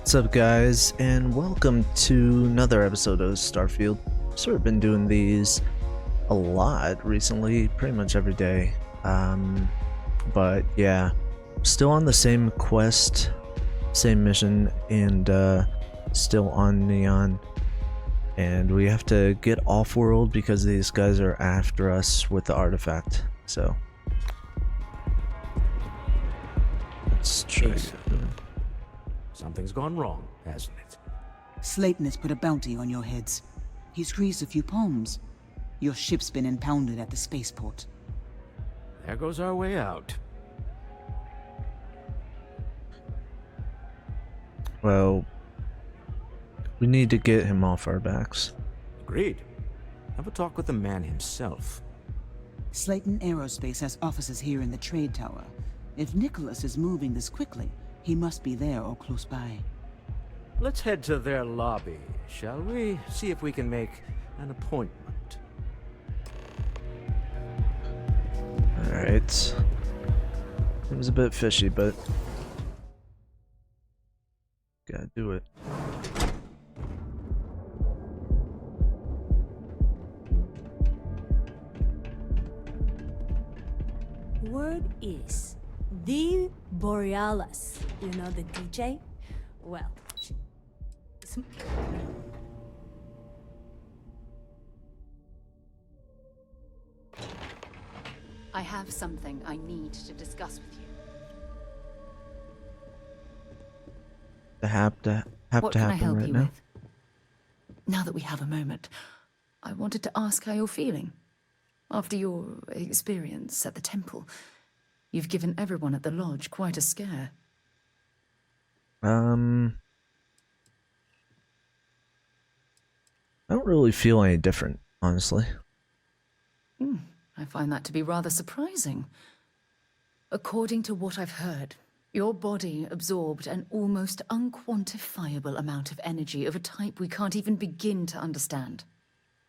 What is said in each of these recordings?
What's up, guys, and welcome to another episode of Starfield. Sort of been doing these a lot recently, pretty much every day. But yeah, still on the same quest, same mission, and still on Neon. And we have to get off-world because these guys are after us with the artifact. So let's try. Something's gone wrong, hasn't it? Slayton has put a bounty on your heads. He's greased a few palms. Your ship's been impounded at the spaceport. There goes our way out. Well, we need to get him off our backs. Agreed. Have a talk with the man himself. Slayton Aerospace has offices here in the trade tower. If Nicholas is moving this quickly, he must be there or close by. Let's head to their lobby, shall we? See if we can make an appointment. Alright. It was a bit fishy, but gotta do it. Word is the Borealis. You know the DJ? Well, I have something I need to discuss with you. Have to What can I happen help right you now. with? Now that we have a moment, I wanted to ask how you're feeling. After your experience at the temple, you've given everyone at the lodge quite a scare. I don't really feel any different, honestly. I find that to be rather surprising. According to what I've heard, your body absorbed an almost unquantifiable amount of energy of a type we can't even begin to understand.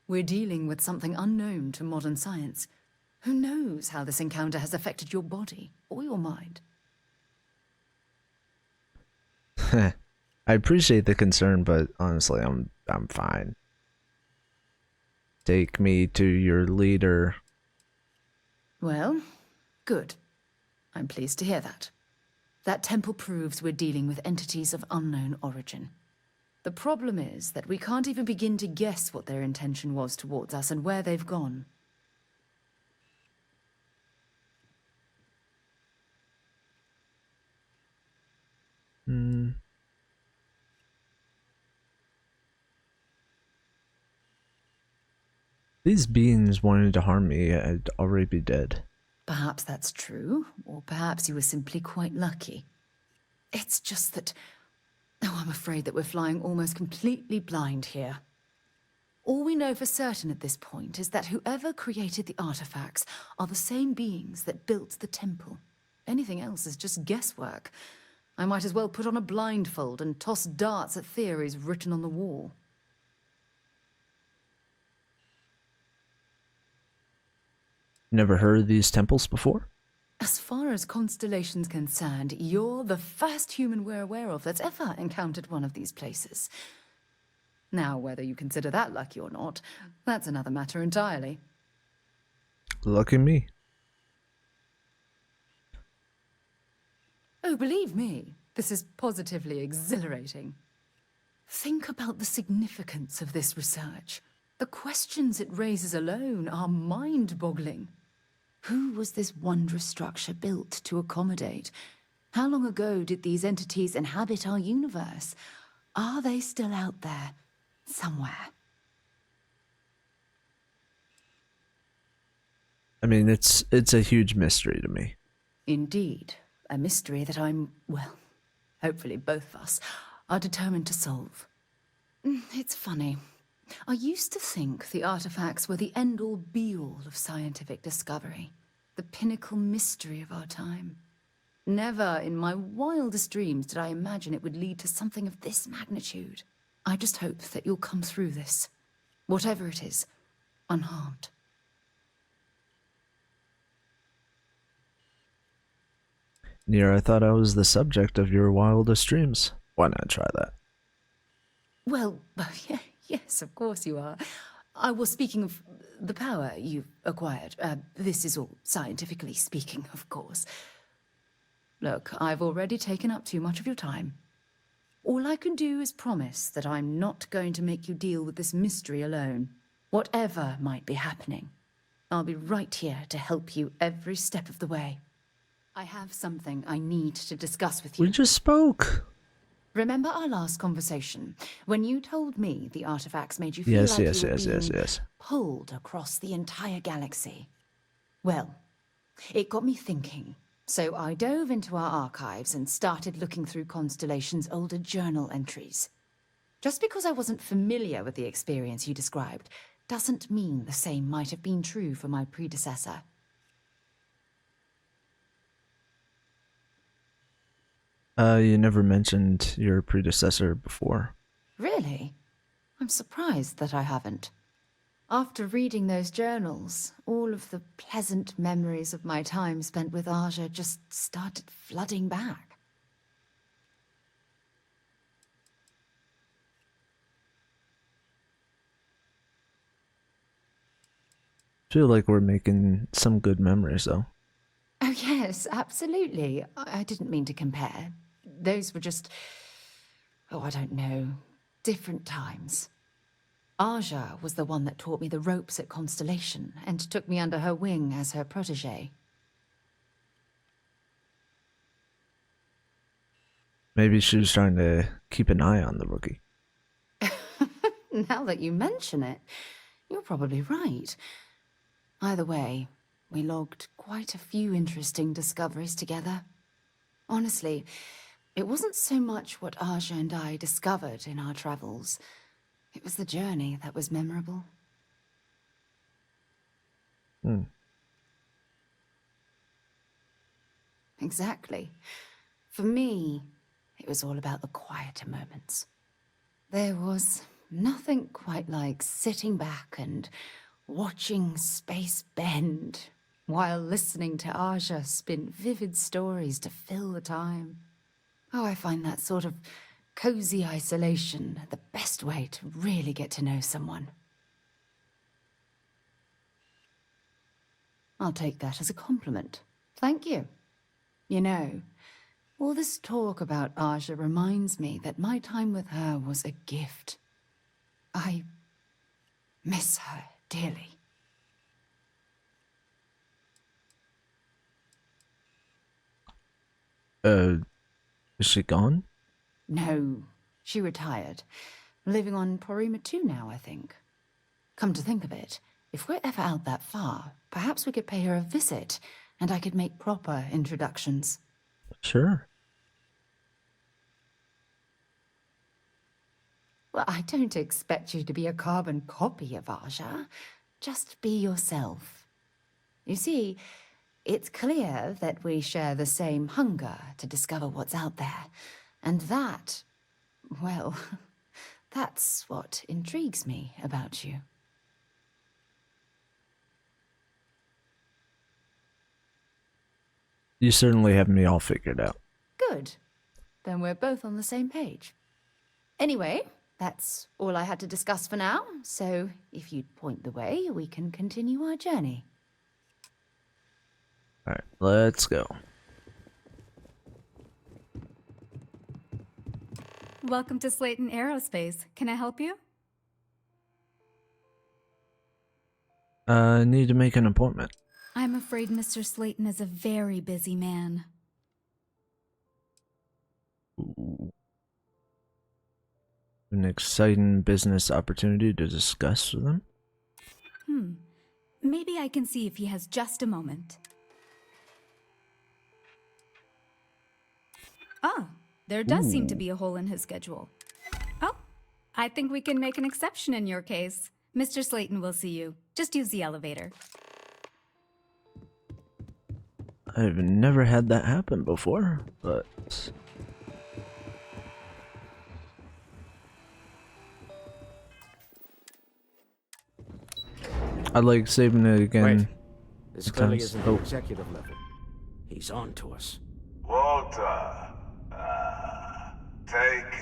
We're dealing with something unknown to modern science. Who knows how this encounter has affected your body or your mind? I appreciate the concern, but honestly, I'm fine. Take me to your leader. Well, good. I'm pleased to hear that. That temple proves we're dealing with entities of unknown origin. The problem is that we can't even begin to guess what their intention was towards us and where they've gone. These beings wanted to harm me, I'd already be dead. Perhaps that's true, or perhaps you were simply quite lucky. It's just that... Oh, I'm afraid that we're flying almost completely blind here. All we know for certain at this point is that whoever created the artifacts are the same beings that built the temple. Anything else is just guesswork. I might as well put on a blindfold and toss darts at theories written on the wall. Never heard of these temples before? As far as Constellation's concerned, you're the first human we're aware of that's ever encountered one of these places. Now, whether you consider that lucky or not, that's another matter entirely. Lucky me. Oh, believe me, this is positively exhilarating. Think about the significance of this research. The questions it raises alone are mind-boggling. Who was this wondrous structure built to accommodate? How long ago did these entities inhabit our universe? Are they still out there, somewhere? I mean, it's a huge mystery to me. Indeed, a mystery that well, hopefully both of us are determined to solve. It's funny. I used to think the artifacts were the end-all be-all of scientific discovery, the pinnacle mystery of our time. Never in my wildest dreams did I imagine it would lead to something of this magnitude. I just hope that you'll come through this, whatever it is, unharmed. Nier, I thought I was the subject of your wildest dreams. Why not try that? Well, yeah, yes, of course you are. I was speaking of the power you've acquired. This is all scientifically speaking, of course. Look, I've already taken up too much of your time. All I can do is promise that I'm not going to make you deal with this mystery alone. Whatever might be happening, I'll be right here to help you every step of the way. I have something I need to discuss with you. We just spoke. Remember our last conversation, when you told me the artifacts made you feel Yes, like yes, you were yes, being yes. pulled across the entire galaxy? Well, it got me thinking. So I dove into our archives and started looking through Constellation's older journal entries. Just because I wasn't familiar with the experience you described doesn't mean the same might have been true for my predecessor. You never mentioned your predecessor before. Really? I'm surprised that I haven't. After reading those journals, all of the pleasant memories of my time spent with Aja just started flooding back. Feel like we're making some good memories, though. Oh yes, absolutely. I didn't mean to compare. Those were just, oh, I don't know, different times. Aja was the one that taught me the ropes at Constellation and took me under her wing as her protege. Maybe she was trying to keep an eye on the rookie. Now that you mention it, you're probably right. Either way, we logged quite a few interesting discoveries together. Honestly, it wasn't so much what Aja and I discovered in our travels. It was the journey that was memorable. Exactly. For me, it was all about the quieter moments. There was nothing quite like sitting back and watching space bend while listening to Aja spin vivid stories to fill the time. Oh, I find that sort of cozy isolation the best way to really get to know someone. I'll take that as a compliment. Thank you. You know, all this talk about Aja reminds me that my time with her was a gift. I miss her dearly. Is she gone? No, she retired. Living on Porima 2 now, I think. Come to think of it, if we're ever out that far, perhaps we could pay her a visit, and I could make proper introductions. Sure. Well, I don't expect you to be a carbon copy of Aja. Just be yourself. You see, it's clear that we share the same hunger to discover what's out there. And that, well, that's what intrigues me about you. You certainly have me all figured out. Good. Then we're both on the same page. Anyway, that's all I had to discuss for now, so if you'd point the way, we can continue our journey. Alright, let's go. Welcome to Slayton Aerospace. Can I help you? I need to make an appointment. I'm afraid Mr. Slayton is a very busy man. Ooh. An exciting business opportunity to discuss with him? Maybe I can see if he has just a moment. Ah, there does seem to be a hole in his schedule. Oh, I think we can make an exception in your case. Mr. Slayton will see you. Just use the elevator. I've never had that happen before, but... I like saving it again. Wait. This clearly Sometimes- isn't the executive level. He's on to us. Walter, take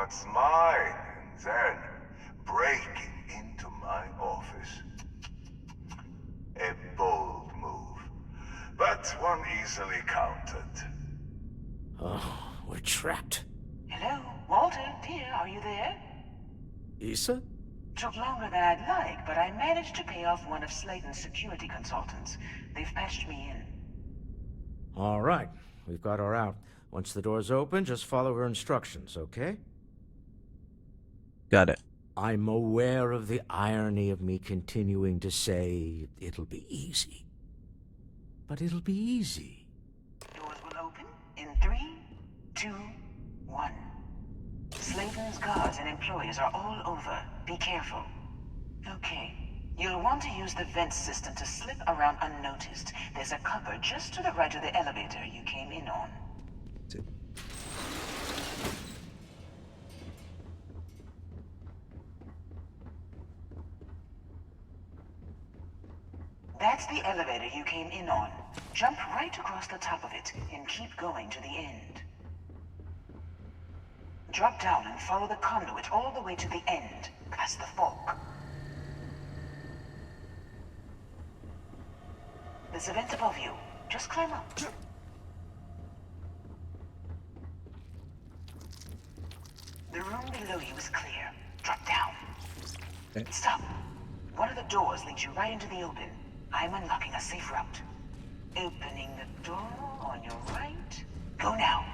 what's mine, and then breaking into my office. A bold move, but one easily countered. Oh, we're trapped. Hello? Walter, dear, are you there? Issa? Took longer than I'd like, but I managed to pay off one of Slayton's security consultants. They've patched me in. All right, we've got her out. Once the door's open, just follow her instructions, okay? Got it. I'm aware of the irony of me continuing to say it'll be easy. But it'll be easy. Doors will open in 3, 2, 1. Slayton's guards and employees are all over. Be careful. Okay. You'll want to use the vent system to slip around unnoticed. There's a cupboard just to the right of the elevator you came in on. That's the elevator you came in on. Jump right across the top of it and keep going to the end. Drop down and follow the conduit all the way to the end, past the fork. There's a vent above you. Just climb up. The room below you is clear. Drop down. Okay. Stop. One of the doors leads you right into the open. I'm unlocking a safe route. Opening the door on your right. Go now.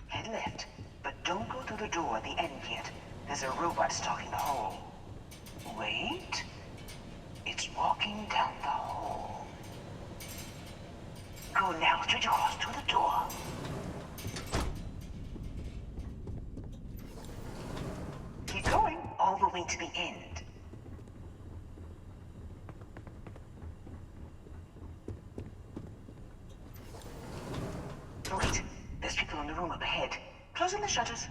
Head left, but don't go through the door at the end yet. There's a robot stalking the hall. Wait. It's walking down the hall. Go now, straight across to the door. Keep going all the way to the end. Wait, there's people in the room up ahead. Closing the shutters.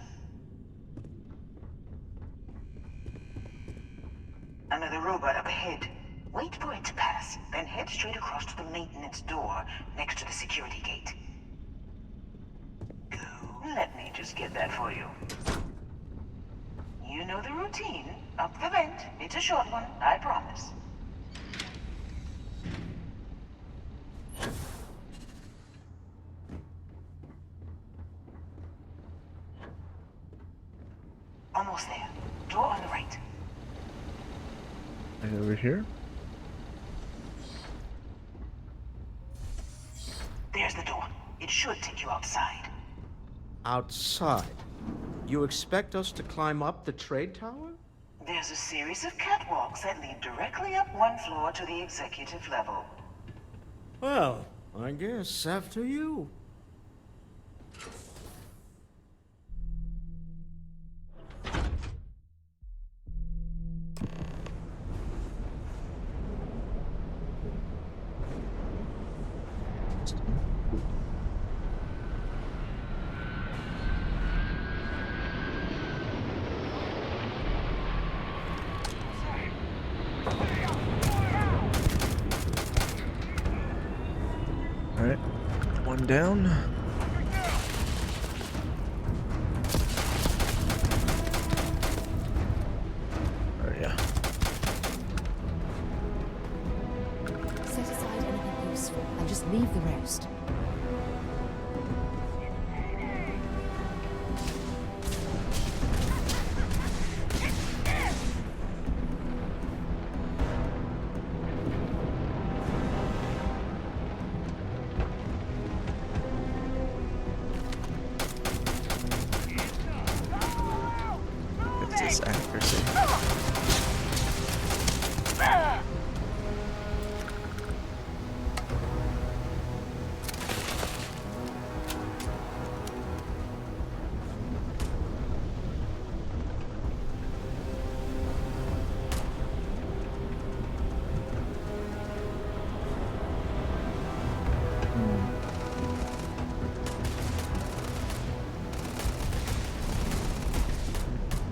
Another robot up ahead. Wait for it to pass, then head straight across to the maintenance door next to the security gate. Go. Let me just get that for you. You know the routine. Up the vent. It's a short one, I promise. Almost there. Door on the right. Right over here. There's the door. It should take you outside. Outside? You expect us to climb up the trade tower? There's a series of catwalks that lead directly up one floor to the executive level. Well, I guess after you. Alright. One down. Oh yeah. Set aside anything useful and just leave the rest. It's this accuracy.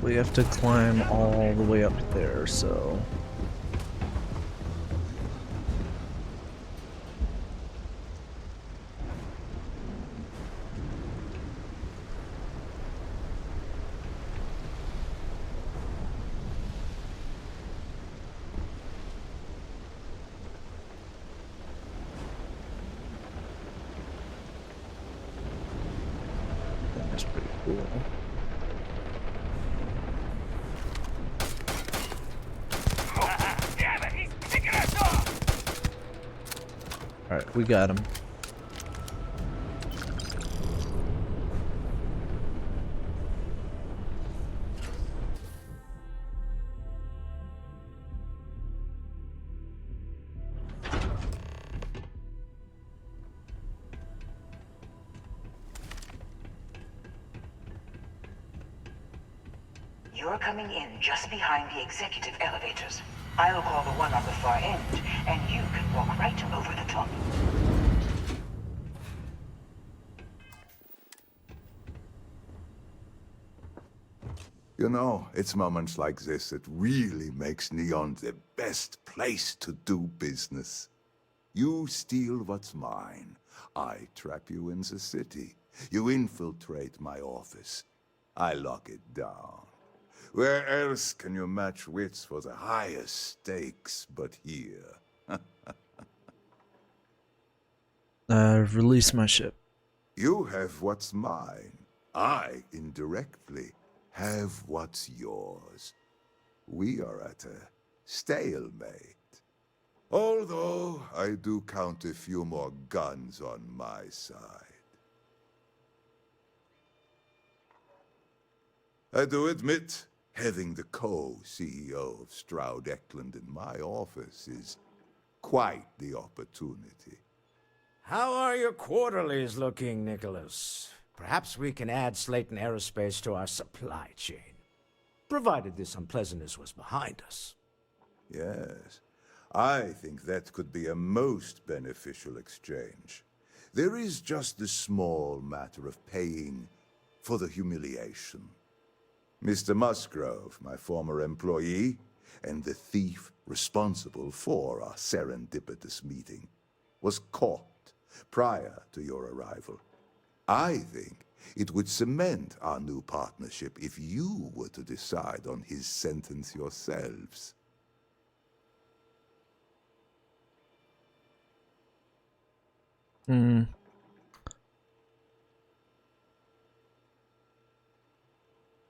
We have to climb all the way up there, so... We got him. You're coming in just behind the executive elevators. I'll call the one on the far end, and you can walk right over the top. You know, it's moments like this that really makes Neon the best place to do business. You steal what's mine. I trap you in the city. You infiltrate my office. I lock it down. Where else can you match wits for the highest stakes but here? Release my ship. You have what's mine. I, indirectly, have what's yours. We are at a stalemate. Although I do count a few more guns on my side. I do admit, having the co-CEO of Stroud Eklund in my office is quite the opportunity. How are your quarterlies looking, Nicholas? Perhaps we can add Slayton Aerospace to our supply chain, provided this unpleasantness was behind us. Yes, I think that could be a most beneficial exchange. There is just the small matter of paying for the humiliation. Mr. Musgrove, my former employee, and the thief responsible for our serendipitous meeting, was caught prior to your arrival. I think it would cement our new partnership if you were to decide on his sentence yourselves. Hmm.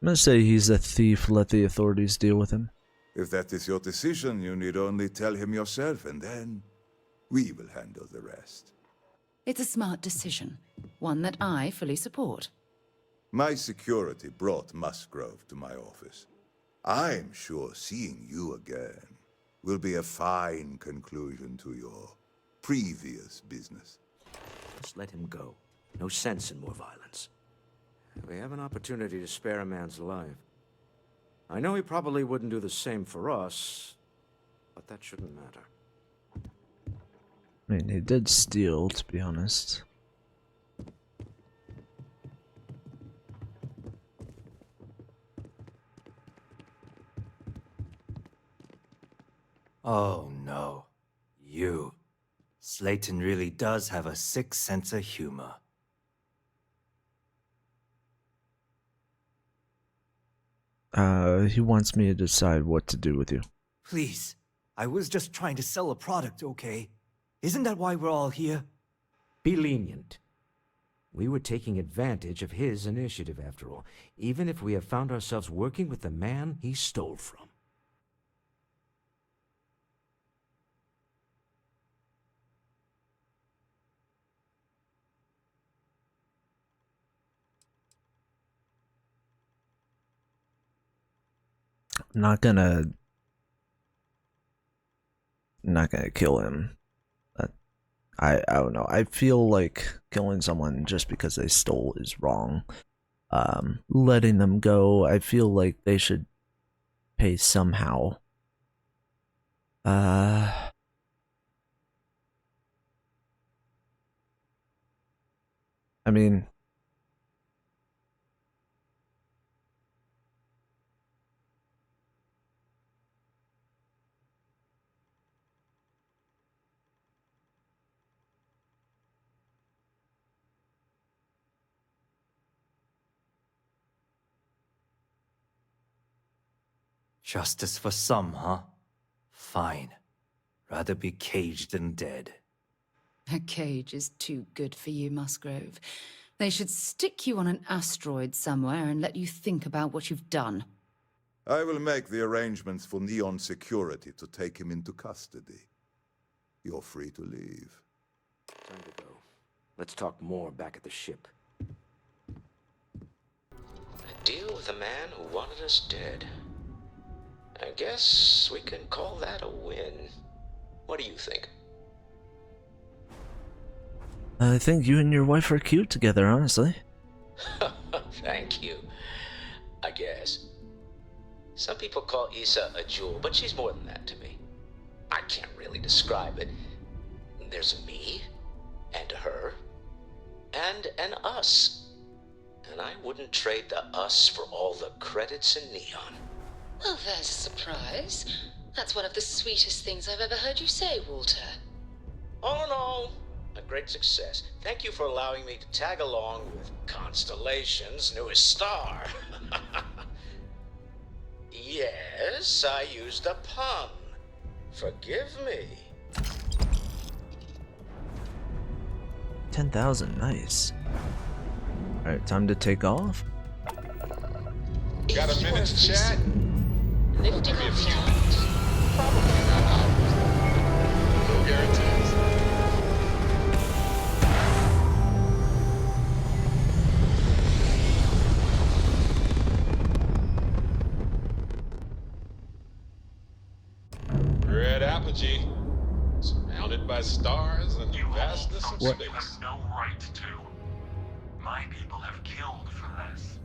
I'm gonna say he's a thief. Let the authorities deal with him. If that is your decision, you need only tell him yourself, and then we will handle the rest. It's a smart decision, one that I fully support. My security brought Musgrove to my office. I'm sure seeing you again will be a fine conclusion to your previous business. Just let him go. No sense in more violence. We have an opportunity to spare a man's life. I know he probably wouldn't do the same for us, but that shouldn't matter. I mean, he did steal, to be honest. Oh no. You. Slayton really does have a sick sense of humor. He wants me to decide what to do with you. Please. I was just trying to sell a product, okay? Isn't that why we're all here? Be lenient. We were taking advantage of his initiative, after all, even if we have found ourselves working with the man he stole from. I'm not gonna kill him. I don't know. I feel like killing someone just because they stole is wrong. Letting them go, I feel like they should pay somehow. I mean, Justice for some, huh? Fine. Rather be caged than dead. A cage is too good for you, Musgrove. They should stick you on an asteroid somewhere and let you think about what you've done. I will make the arrangements for Neon Security to take him into custody. You're free to leave. Time to go. Let's talk more back at the ship. A deal with a man who wanted us dead. I guess we can call that a win. What do you think? I think you and your wife are cute together, honestly. Thank you. I guess. Some people call Issa a jewel, but she's more than that to me. I can't really describe it. There's a me, and a her, and an us. And I wouldn't trade the us for all the credits in neon. Well, there's a surprise. That's one of the sweetest things I've ever heard you say, Walter. All in all, a great success. Thank you for allowing me to tag along with Constellation's newest star. Yes, I used a pun. Forgive me. 10,000, nice. Alright, time to take off. Got a minute to chat? Lifting Maybe a off few now. minutes. Probably not hours. No guarantees. Red apogee. Surrounded by stars and the vastness of What? space. You have no right to. My people have killed for this.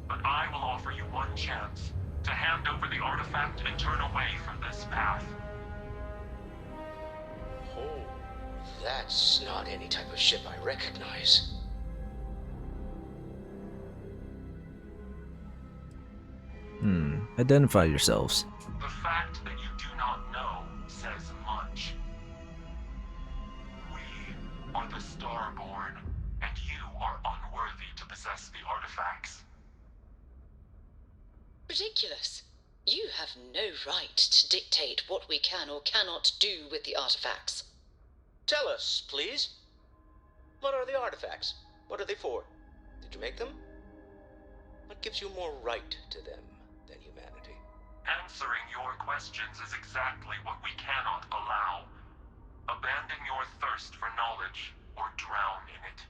But I will offer you one chance to hand over the artifact and turn away from this path. Oh, that's not any type of ship I recognize. Identify yourselves. The fact that you do not know says much. We are the Starborn, and you are unworthy to possess the artifacts. Ridiculous. You have no right to dictate what we can or cannot do with the artifacts. Tell us, please. What are the artifacts? What are they for? Did you make them? What gives you more right to them than humanity? Answering your questions is exactly what we cannot allow. Abandon your thirst for knowledge or drown in it.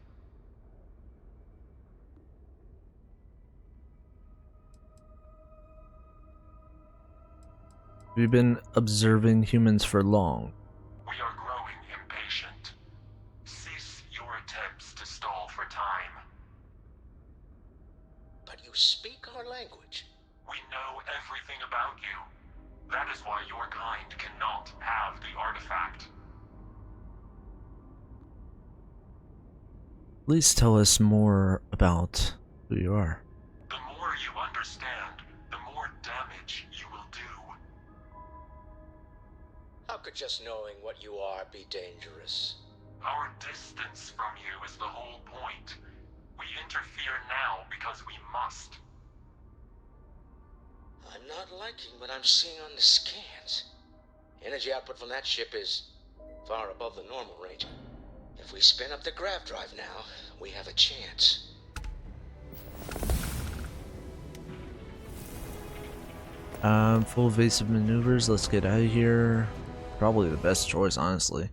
We've been observing humans for long. We are growing impatient. Cease your attempts to stall for time. But you speak our language. We know everything about you. That is why your kind cannot have the artifact. Please tell us more about who you are. The more you understand, the more damage you will do. How could just knowing what you are be dangerous? Our distance from you is the whole point. We interfere now because we must. I'm not liking what I'm seeing on the scans. Energy output from that ship is far above the normal range. If we spin up the grav drive now, we have a chance. Full evasive maneuvers, let's get out of here. Probably the best choice, honestly.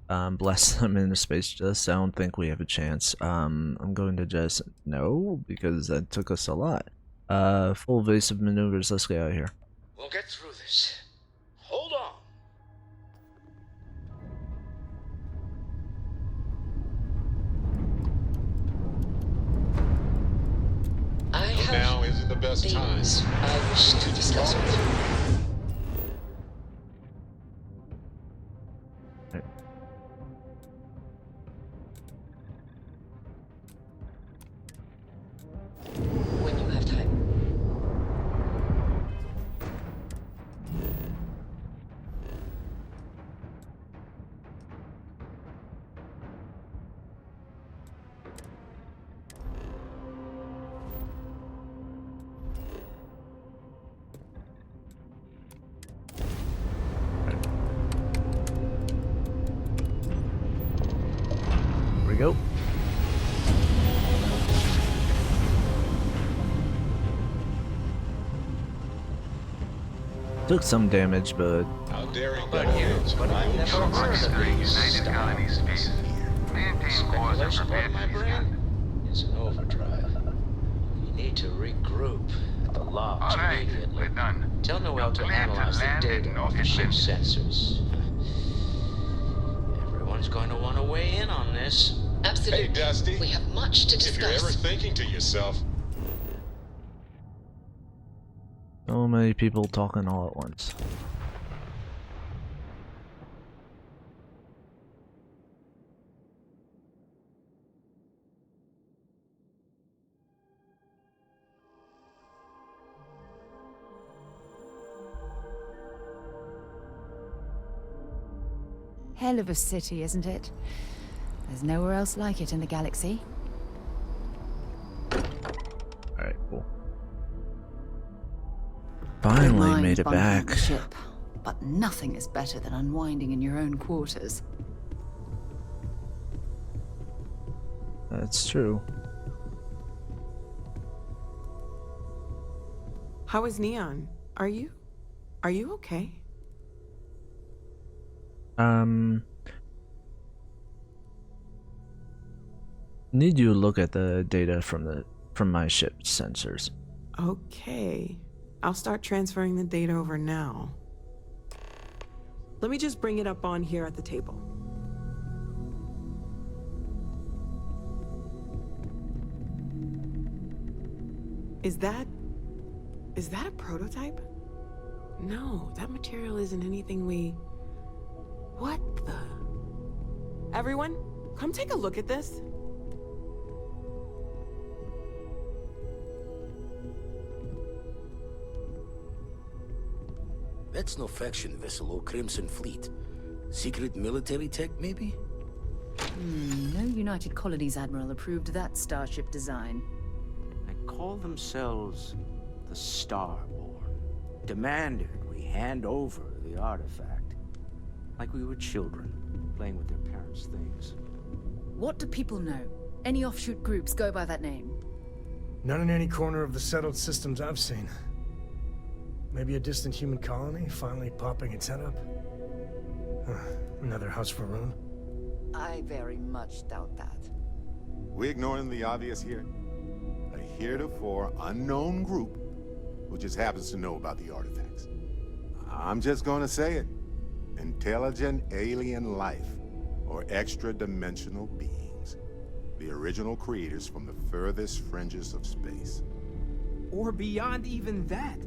Blast them into space just, I don't think we have a chance. I'm going to just, no, because that took us a lot. Full evasive maneuvers, let's get out of here. We'll get through this. Hold on. I have Now isn't the best time. things I wish to discuss with you. When you have time. Here we go. Took some damage, but How daring that is, but I've never heard of these. United Colony Space. Speculation part of my brain is in overdrive. We need to regroup at the lodge immediately. Tell Noel to analyze the data off the ship's sensors. Everyone's going to want to weigh in on this. Absolutely. Hey, Dusty. We have much to discuss. If you're ever thinking to yourself, So many people talking all at once. Hell of a city, isn't it? There's nowhere else like it in the galaxy. Alright, cool. Don't Finally mind made it bunking on back. the ship, but nothing is better than unwinding in your own quarters. That's true. How is Neon? Are you okay? Need you to look at the data from my ship's sensors. Okay. I'll start transferring the data over now. Let me just bring it up on here at the table. Is that a prototype? No, that material isn't anything we... What the... Everyone, come take a look at this. That's no faction vessel or Crimson Fleet. Secret military tech, maybe? No United Colonies Admiral approved that starship design. They call themselves the Starborn. Demanded we hand over the artifact. Like we were children, playing with their parents' things. What do people know? Any offshoot groups go by that name? None in any corner of the settled systems I've seen. Maybe a distant human colony finally popping its head up? Another house for Rune? I very much doubt that. We ignoring the obvious here? A heretofore unknown group who just happens to know about the artifacts. I'm just gonna say it. Intelligent alien life, or extra-dimensional beings. The original creators from the furthest fringes of space. Or beyond even that.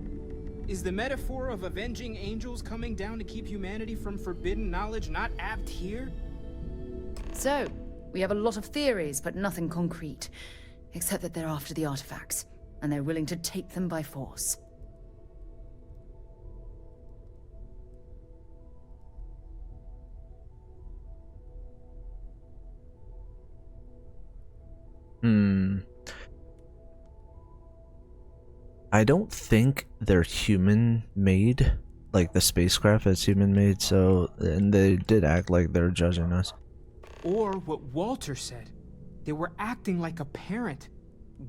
Is the metaphor of avenging angels coming down to keep humanity from forbidden knowledge not apt here? So, we have a lot of theories, but nothing concrete. Except that they're after the artifacts, and they're willing to take them by force. I don't think they're human-made, like the spacecraft is human-made, so, and they did act like they're judging us. Or what Walter said. They were acting like a parent,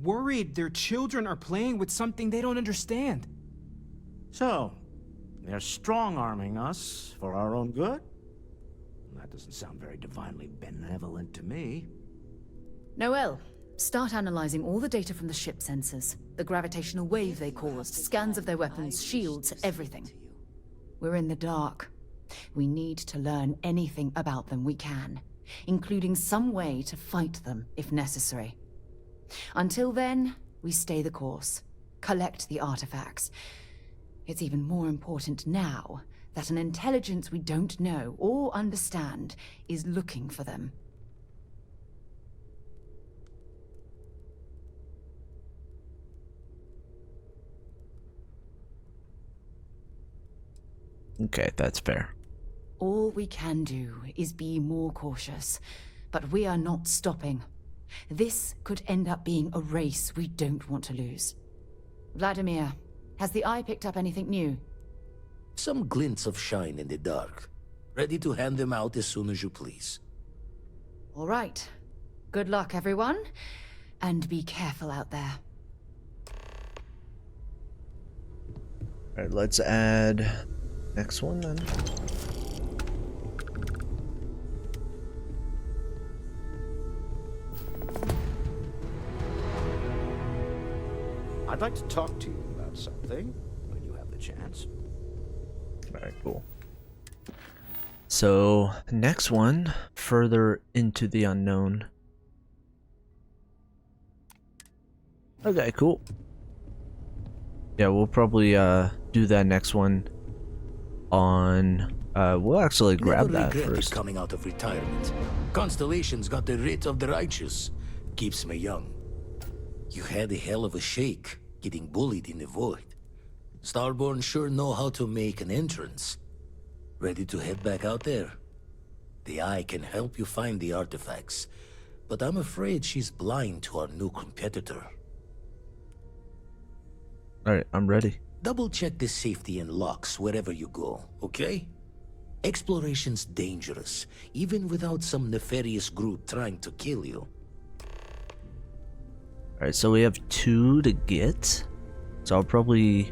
worried their children are playing with something they don't understand. So, they're strong-arming us for our own good? That doesn't sound very divinely benevolent to me. Noel, start analyzing all the data from the ship sensors. The gravitational wave they caused, scans of their weapons, shields, everything. We're in the dark. We need to learn anything about them we can, including some way to fight them if necessary. Until then, we stay the course, collect the artifacts. It's even more important now that an intelligence we don't know or understand is looking for them. Okay, that's fair. All we can do is be more cautious, but we are not stopping. This could end up being a race we don't want to lose. Vladimir, has the Eye picked up anything new? Some glints of shine in the dark. Ready to hand them out as soon as you please. All right. Good luck, everyone. And be careful out there. Alright, let's add next one then. I'd like to talk to you about something when you have the chance. Alright, cool. So, next one, further into the unknown. Okay, cool. Yeah, we'll probably do that next one on we'll actually grab that first. Coming out of retirement. Constellation's got the writ of the righteous. Keeps me young. You had a hell of a shake, getting bullied in the void. Starborn sure know how to make an entrance. Ready to head back out there? The Eye can help you find the artifacts, but I'm afraid she's blind to our new competitor. Alright, I'm ready. Double check the safety and locks wherever you go, okay? Exploration's dangerous, even without some nefarious group trying to kill you. Alright, so we have 2 to get. So I'll probably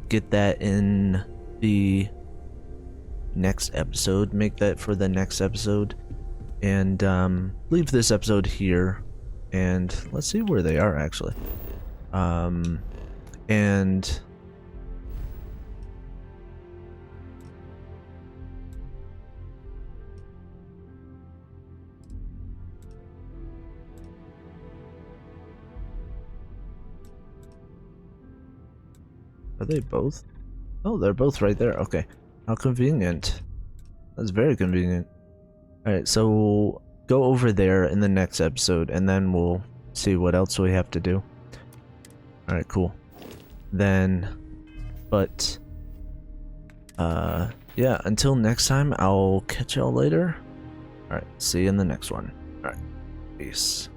get that in the next episode, make that for the next episode, and leave this episode here, and let's see where they are actually. And are they both? Oh, they're both right there. Okay. How convenient. That's very convenient. Alright, so we'll go over there in the next episode, and then we'll see what else we have to do. Alright, cool. Then, but, yeah, until next time, I'll catch y'all later. Alright, see you in the next one. Alright, peace.